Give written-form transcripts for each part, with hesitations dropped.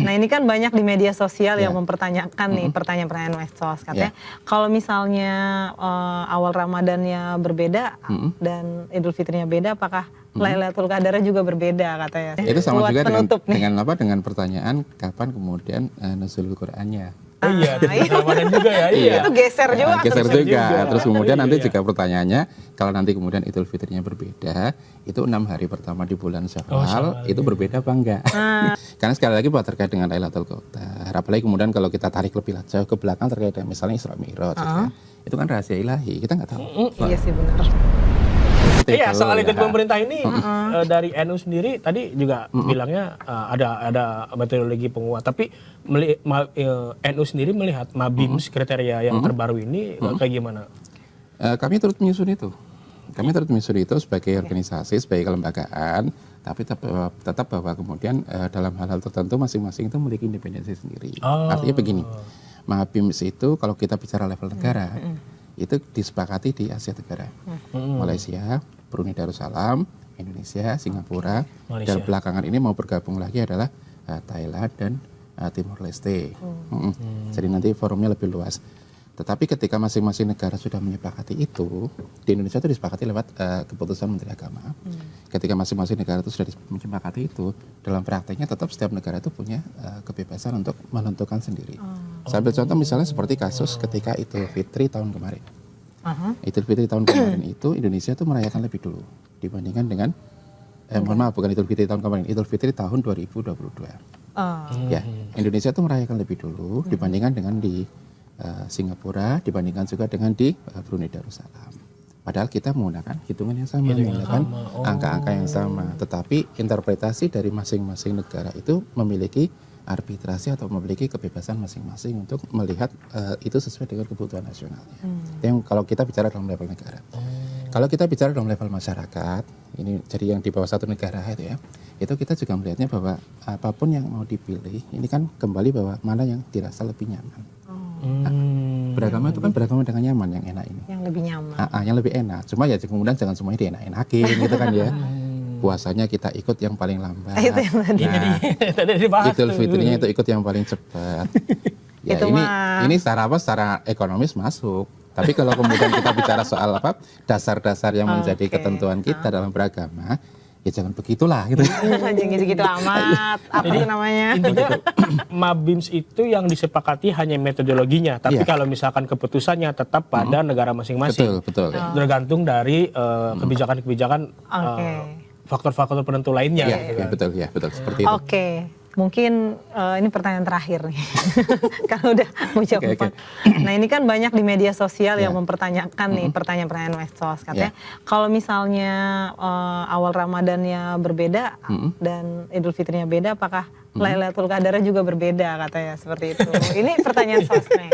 Nah ini kan banyak di media sosial yang Ya. mempertanyakan nih pertanyaan-pertanyaan medsos katanya kalau misalnya awal Ramadannya berbeda dan Idul Fitrinya beda, apakah Lailatul Qadarnya juga berbeda katanya? Itu sama Buat juga penutup nih. dengan pertanyaan kapan kemudian nuzulul Qur'annya. Oh iya, Ramadan juga ya. Iya. Itu geser juga. Geser terus. juga. Terus kemudian nanti Iya. juga pertanyaannya, kalau nanti kemudian Idul Fitrinya berbeda, itu 6 hari pertama di bulan Syawal, itu berbeda apa enggak? Karena sekali lagi bahwa terkait dengan Lailatul Qadar, apalagi kemudian kalau kita tarik lebih jauh ke belakang terkait dengan misalnya Isra Mi'raj, itu kan rahasia ilahi, kita nggak tahu. Iya sih benar. Iya, soal ikut pemerintah ini dari NU sendiri tadi juga bilangnya ada metodologi penguat, tapi NU sendiri melihat Mabims kriteria yang terbaru ini kayak gimana? Kami turut menyusun itu. Kami turut menyusun itu sebagai organisasi, sebagai kelembagaan, tapi tetap bahwa kemudian dalam hal-hal tertentu masing-masing itu memiliki independensi sendiri. Artinya begini, Mabims itu kalau kita bicara level negara, itu disepakati di Asia Tenggara. Malaysia, Brunei Darussalam, Indonesia, Singapura, dan belakangan ini mau bergabung lagi adalah Thailand dan Timor Leste. Jadi nanti forumnya lebih luas. Tetapi ketika masing-masing negara sudah menyepakati itu, di Indonesia itu disepakati lewat keputusan Menteri Agama. Ketika masing-masing negara itu sudah menyepakati itu, dalam prakteknya tetap setiap negara itu punya kebebasan untuk menentukan sendiri. Saya ambil contoh misalnya seperti kasus ketika Idul Fitri tahun kemarin. Idul Fitri tahun kemarin itu Indonesia itu merayakan lebih dulu dibandingkan dengan mohon maaf, bukan Idul Fitri tahun kemarin, Idul Fitri tahun 2022. Ya, Indonesia itu merayakan lebih dulu dibandingkan dengan di Singapura, dibandingkan juga dengan di Brunei Darussalam. Padahal kita menggunakan hitungan yang sama, menggunakan angka-angka yang sama. Tetapi interpretasi dari masing-masing negara itu memiliki arbitrasi atau memiliki kebebasan masing-masing untuk melihat itu sesuai dengan kebutuhan nasionalnya. Yang kalau kita bicara dalam level negara. Kalau kita bicara dalam level masyarakat, ini jadi yang di bawah satu negara itu ya, itu kita juga melihatnya bahwa apapun yang mau dipilih, ini kan kembali bahwa mana yang dirasa lebih nyaman. Beragama itu kan beragama dengan nyaman, yang enak ini. Yang lebih nyaman. Yang lebih enak. Cuma ya kemudian jangan semuanya dienak-enakin gitu kan ya. Puasanya kita ikut yang paling lambat. Itu yang tadi dibahas. Idul Fitrinya itu ikut yang paling cepat. Ya ini secara ekonomis masuk. Tapi kalau kemudian kita bicara soal dasar-dasar yang menjadi ketentuan kita dalam beragama, ya jangan begitulah gitu. Jangan gitu amat. Apa itu namanya? Intinya Mabims itu yang disepakati hanya metodologinya, tapi kalau misalkan keputusannya tetap pada negara masing-masing. Betul. Tergantung dari kebijakan-kebijakan faktor-faktor penentu lainnya. Betul seperti itu. Oke. Mungkin ini pertanyaan terakhir nih, kalau udah mau jawab. Nah ini kan banyak di media sosial yang mempertanyakan nih pertanyaan-pertanyaan medsos katanya. Kalau misalnya awal Ramadannya berbeda dan Idul Fitrinya beda, apakah Lailatul Qadarnya juga berbeda katanya seperti itu. Ini pertanyaan sosmed.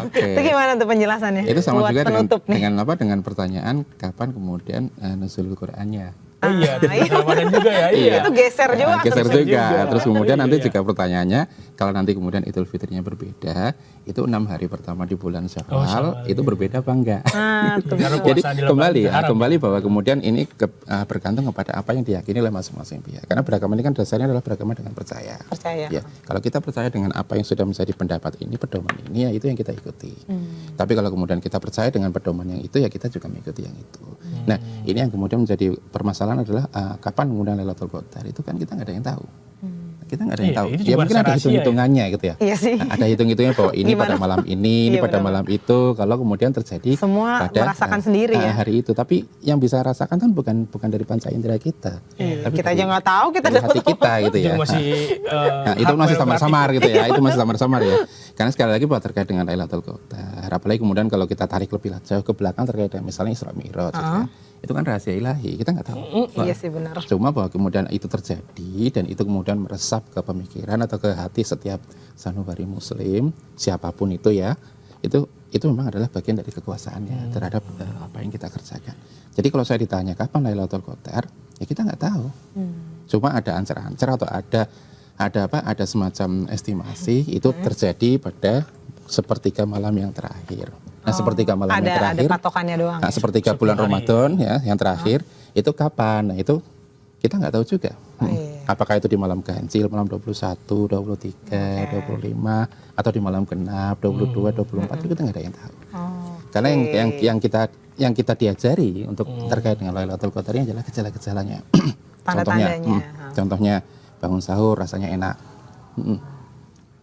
Itu gimana tuh penjelasannya? Itu sama buat juga penutup dengan pertanyaan kapan kemudian nuzulul Qur'annya. Oh iya, Ramadan juga ya. Itu geser juga. Geser juga. Terus kemudian nanti juga pertanyaannya, kalau nanti kemudian Idul Fitrinya berbeda, itu 6 hari pertama di bulan Syawal, itu berbeda apa enggak? Jadi kembali bahwa kemudian ini bergantung kepada apa yang diyakini oleh masing-masing pihak. Karena beragama ini kan dasarnya adalah beragama dengan percaya. Ya, kalau kita percaya dengan apa yang sudah menjadi pendapat ini, pedoman ini, ya itu yang kita ikuti. Tapi kalau kemudian kita percaya dengan pedoman yang itu, ya kita juga mengikuti yang itu. Nah, ini yang kemudian menjadi permasalahan adalah kapan kemudian Lailatul Qadar, itu kan kita nggak ada yang tahu. Kita nggak ada yang tahu. Ya mungkin ada hitung-hitungannya gitu ya. Iya sih. Ada hitung-hitungnya bahwa ini pada malam ini pada malam itu. Kalau kemudian terjadi semua pada merasakan sendiri ya hari itu. Tapi yang bisa rasakan kan bukan dari panca indera kita. Tapi kita aja nggak tahu, kita dari hati kita gitu ya. Itu masih samar-samar gitu ya. Itu masih samar-samar ya. Karena sekali lagi bahwa terkait dengan Lailatul Qadar, apalagi kemudian kalau kita tarik lebih jauh ke belakang terkait dengan misalnya Isra Mi'raj, itu kan rahasia ilahi, kita nggak tahu. Iya sih benar. Cuma bahwa kemudian itu terjadi dan itu kemudian meresap ke pemikiran atau ke hati setiap sanubari Muslim, siapapun itu ya, itu memang adalah bagian dari kekuasaannya terhadap apa yang kita kerjakan. Jadi kalau saya ditanya kapan Lailatul Qadar, ya kita nggak tahu. Cuma ada ancer-ancer atau ada semacam estimasi itu terjadi pada sepertiga malam yang terakhir. Nah, sepertiga malam yang terakhir. Ada patokannya doang. Nah, sepertiga bulan Ramadan ya yang terakhir itu kapan? Nah, itu kita nggak tahu juga. Apakah itu di malam ganjil, malam 21, 23, 25, atau di malam genap, 22, 24, itu kita nggak ada yang tahu. Karena yang kita diajari untuk terkait dengan Lailatul Qadar ini adalah gejala-gejalanya. Contohnya bangun sahur rasanya enak.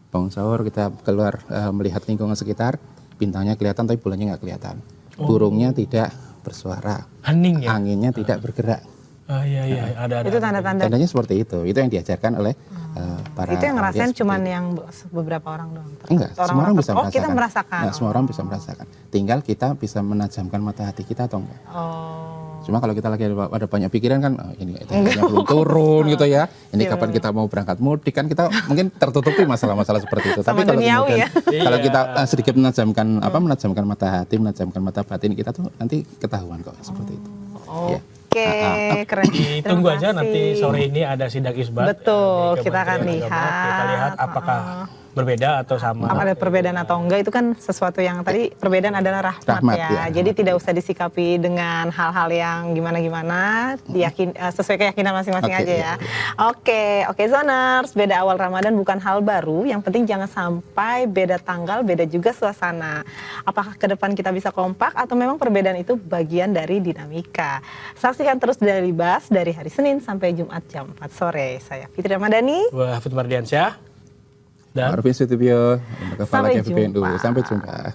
Bangun sahur kita keluar melihat lingkungan sekitar, bintangnya kelihatan tapi bulannya nggak kelihatan. Burungnya tidak bersuara, hening ya? Anginnya tidak bergerak. Iya, ada. Itu tanda-tanda. Tandanya seperti itu yang diajarkan oleh para. Itu yang ngerasain cuman yang beberapa orang doang. Enggak, semua orang bisa merasakan. Kita merasakan. Nah, semua orang bisa merasakan. Tinggal kita bisa menajamkan mata hati kita atau enggak. Cuma kalau kita lagi ada banyak pikiran kan, ini tenaganya belum turun gitu ya. Ini kapan kita mau berangkat mudik kan, kita mungkin tertutupi masalah-masalah seperti itu. Tapi kalau kemudian kalau kita sedikit menajamkan menajamkan mata hati, menajamkan mata batin kita tuh nanti ketahuan kok seperti itu. Oke, keren. Ditunggu aja nanti sore ini ada sidang isbat. Betul, kita akan lihat. Kita lihat apakah berbeda atau sama. Ada perbedaan atau enggak, itu kan sesuatu yang tadi perbedaan adalah rahmat ya. Jadi tidak usah disikapi dengan hal-hal yang gimana-gimana, sesuai keyakinan masing-masing aja ya. Oke, Zoners, beda awal Ramadan bukan hal baru, yang penting jangan sampai beda tanggal, beda juga suasana. Apakah ke depan kita bisa kompak atau memang perbedaan itu bagian dari dinamika? Saksikan terus dari Bas dari hari Senin sampai Jumat jam 4 sore. Saya Fitri Ramadhani. Hafidz Mardiansyah. Dan Arvin Sutibyo, sampai jumpa. Sampai jumpa.